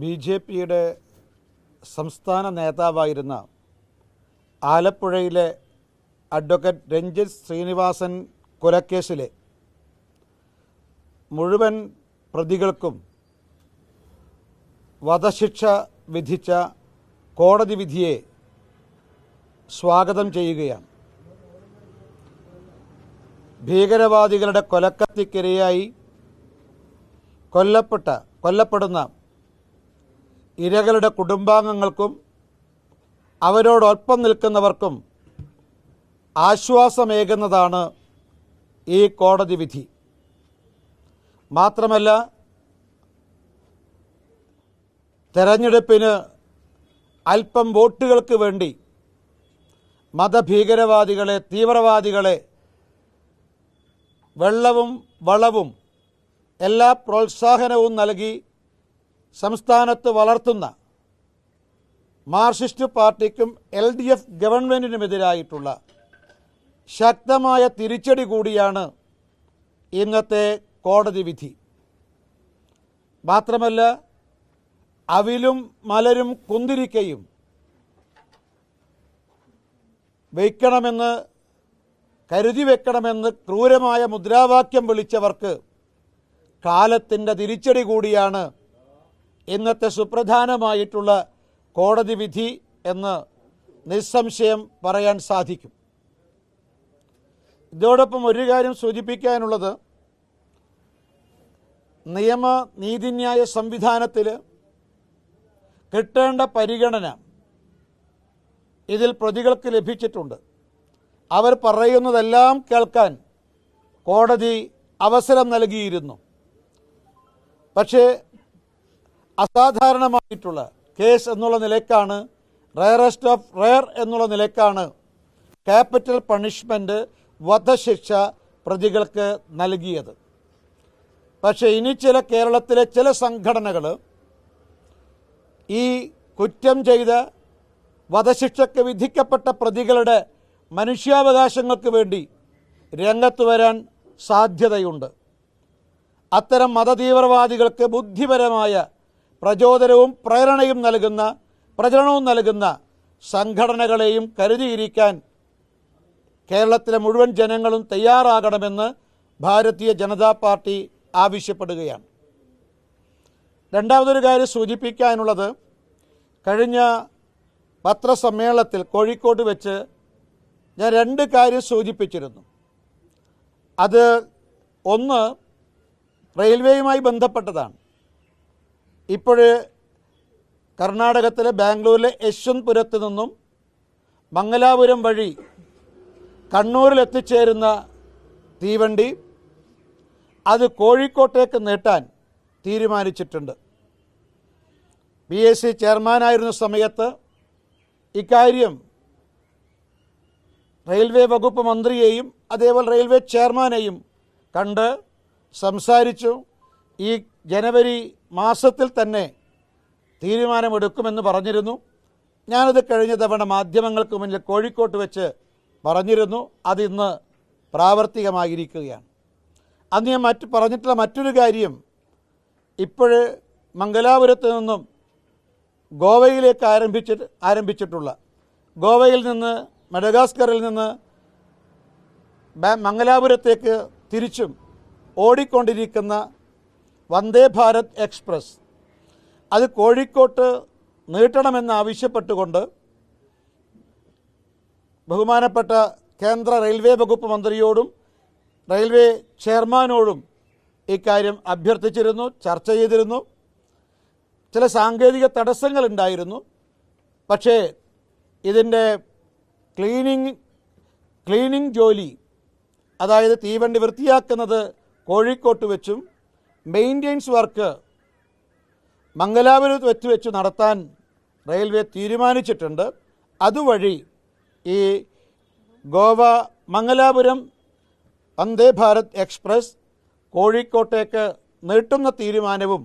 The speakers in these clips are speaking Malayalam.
ബി.ജെ.പിയുടെ സംസ്ഥാന നേതാവായിരുന്ന ആലപ്പുഴയിലെ അഡ്വക്കേറ്റ് രഞ്ജിത്ത് ശ്രീനിവാസൻ കൊലക്കേസിലെ മുഴുവൻ പ്രതികൾക്കും വധശിക്ഷ വിധിച്ച കോടതി വിധിയെ സ്വാഗതം ചെയ്യുകയാണ്. ഭീകരവാദികളുടെ കൊലക്കത്തിക്കിരയായി കൊല്ലപ്പെടുന്ന ഇരകളുടെ കുടുംബാംഗങ്ങൾക്കും അവരോടൊപ്പം നിൽക്കുന്നവർക്കും ആശ്വാസമേകുന്നതാണ് ഈ കോടതി വിധി. മാത്രമല്ല, തെരഞ്ഞെടുപ്പിന് അല്പം വോട്ടുകൾക്ക് വേണ്ടി മതഭീകരവാദികളെ, തീവ്രവാദികളെ വെള്ളവും വളവും എല്ലാ പ്രോത്സാഹനവും നൽകി സംസ്ഥാനത്ത് വളർത്തുന്ന മാർക്സിസ്റ്റ് പാർട്ടിക്കും LDF ഗവൺമെൻറ്റിനുമെതിരായിട്ടുള്ള ശക്തമായ തിരിച്ചടി കൂടിയാണ് ഇന്നത്തെ കോടതി വിധി. മാത്രമല്ല, അവിലും മലരും കുന്തിരിക്കയും കരുതി വെക്കണമെന്ന് ക്രൂരമായ മുദ്രാവാക്യം വിളിച്ചവർക്ക് കാലത്തിൻ്റെ തിരിച്ചടി കൂടിയാണ് ഇന്നത്തെ സുപ്രധാനമായിട്ടുള്ള കോടതി വിധി എന്ന് നിസ്സംശയം പറയാൻ സാധിക്കും. ഇതോടൊപ്പം ഒരു കാര്യം സൂചിപ്പിക്കാനുള്ളത്, നിയമ നീതിന്യായ സംവിധാനത്തിൽ കിട്ടേണ്ട പരിഗണന ഇതിൽ പ്രതികൾക്ക് ലഭിച്ചിട്ടുണ്ട്. അവർ പറയുന്നതെല്ലാം കേൾക്കാൻ കോടതി അവസരം നൽകിയിരുന്നു. പക്ഷേ അസാധാരണമായിട്ടുള്ള കേസ് എന്നുള്ള നിലയ്ക്കാണ്, റയറസ്റ്റ് ഓഫ് റയർ എന്നുള്ള നിലയ്ക്കാണ് ക്യാപിറ്റൽ പണിഷ്മെൻറ്റ്, വധശിക്ഷ പ്രതികൾക്ക് നൽകിയത്. പക്ഷേ ഇനി കേരളത്തിലെ ചില സംഘടനകൾ ഈ കുറ്റം ചെയ്ത വധശിക്ഷയ്ക്ക് വിധിക്കപ്പെട്ട പ്രതികളുടെ മനുഷ്യാവകാശങ്ങൾക്ക് വേണ്ടി രംഗത്ത് വരാൻ സാധ്യതയുണ്ട്. അത്തരം മതതീവ്രവാദികൾക്ക് ബുദ്ധിപരമായ പ്രചോദനവും പ്രചരണവും നൽകുന്ന സംഘടനകളെയും കരുതിയിരിക്കാൻ കേരളത്തിലെ മുഴുവൻ ജനങ്ങളും തയ്യാറാകണമെന്ന് ഭാരതീയ ജനതാ പാർട്ടി ആവശ്യപ്പെടുകയാണ്. രണ്ടാമതൊരു കാര്യം സൂചിപ്പിക്കാനുള്ളത്, കഴിഞ്ഞ പത്രസമ്മേളനത്തിൽ കോഴിക്കോട് വെച്ച് ഞാൻ രണ്ട് കാര്യം സൂചിപ്പിച്ചിരുന്നു. അത് ഒന്ന് റെയിൽവേയുമായി ബന്ധപ്പെട്ടതാണ്. ഇപ്പോഴ് കർണാടകത്തിലെ ബാംഗ്ലൂരിലെ യശ്വന്ത്പുരത്ത് നിന്നും മംഗലാപുരം വഴി കണ്ണൂരിൽ എത്തിച്ചേരുന്ന തീവണ്ടി അത് കോഴിക്കോട്ടേക്ക് നീട്ടാൻ തീരുമാനിച്ചിട്ടുണ്ട്. PSC ചെയർമാനായിരുന്ന സമയത്ത് ഇക്കാര്യം റെയിൽവേ വകുപ്പ് മന്ത്രിയെയും അതേപോലെ റെയിൽവേ ചെയർമാനെയും കണ്ട് സംസാരിച്ചു. ഈ ജനുവരി മാസത്തിൽ തന്നെ തീരുമാനമെടുക്കുമെന്ന് പറഞ്ഞിരുന്നു. ഞാനത് കഴിഞ്ഞ തവണ മാധ്യമങ്ങൾക്ക് മുന്നിൽ കോഴിക്കോട്ട് വെച്ച് പറഞ്ഞിരുന്നു. അതിന്ന് പ്രാവർത്തികമായിരിക്കുകയാണ്. അന്ന് ഞാൻ പറഞ്ഞിട്ടുള്ള മറ്റൊരു കാര്യം, ഇപ്പോഴ് മംഗലാപുരത്ത് നിന്നും ഗോവയിലേക്ക് ആരംഭിച്ചിട്ടുള്ള, ഗോവയിൽ നിന്ന് മഡഗാസ്കറിൽ നിന്ന് മംഗലാപുരത്തേക്ക് തിരിച്ചും ഓടിക്കൊണ്ടിരിക്കുന്ന വന്ദേ ഭാരത് എക്സ്പ്രസ് അത് കോഴിക്കോട്ട് നീട്ടണമെന്നാവശ്യപ്പെട്ടുകൊണ്ട് ബഹുമാനപ്പെട്ട കേന്ദ്ര റെയിൽവേ വകുപ്പ് മന്ത്രിയോടും റെയിൽവേ ചെയർമാനോടും ഇക്കാര്യം അഭ്യർത്ഥിച്ചിരുന്നു, ചർച്ച ചെയ്തിരുന്നു. ചില സാങ്കേതിക തടസ്സങ്ങളുണ്ടായിരുന്നു. പക്ഷേ ഇതിൻ്റെ ക്ലീനിങ് ജോലി, അതായത് തീവണ്ടി വൃത്തിയാക്കുന്നത് കോഴിക്കോട്ട് വെച്ചും മെയിൻ്റെനൻസ് വർക്ക് മംഗലാപുരത്ത് വെച്ച് നടത്താൻ റെയിൽവേ തീരുമാനിച്ചിട്ടുണ്ട്. അതുവഴി ഈ ഗോവ മംഗലാപുരം വന്ദേ ഭാരത് എക്സ്പ്രസ് കോഴിക്കോട്ടേക്ക് നീട്ടുന്ന തീരുമാനവും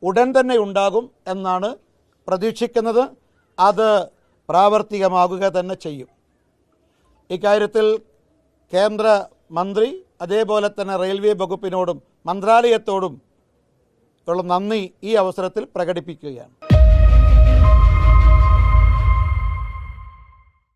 ഉടൻ തന്നെ ഉണ്ടാകും എന്നാണ് പ്രതീക്ഷിക്കുന്നത്. അത് പ്രാവർത്തികമാകുക തന്നെ ചെയ്യും. ഇക്കാര്യത്തിൽ കേന്ദ്ര മന്ത്രി അതേപോലെ തന്നെ റെയിൽവേ വകുപ്പിനോടും മന്ത്രാലയത്തോടും ഉള്ള നന്ദി ഈ അവസരത്തിൽ പ്രകടിപ്പിക്കുകയാണ്.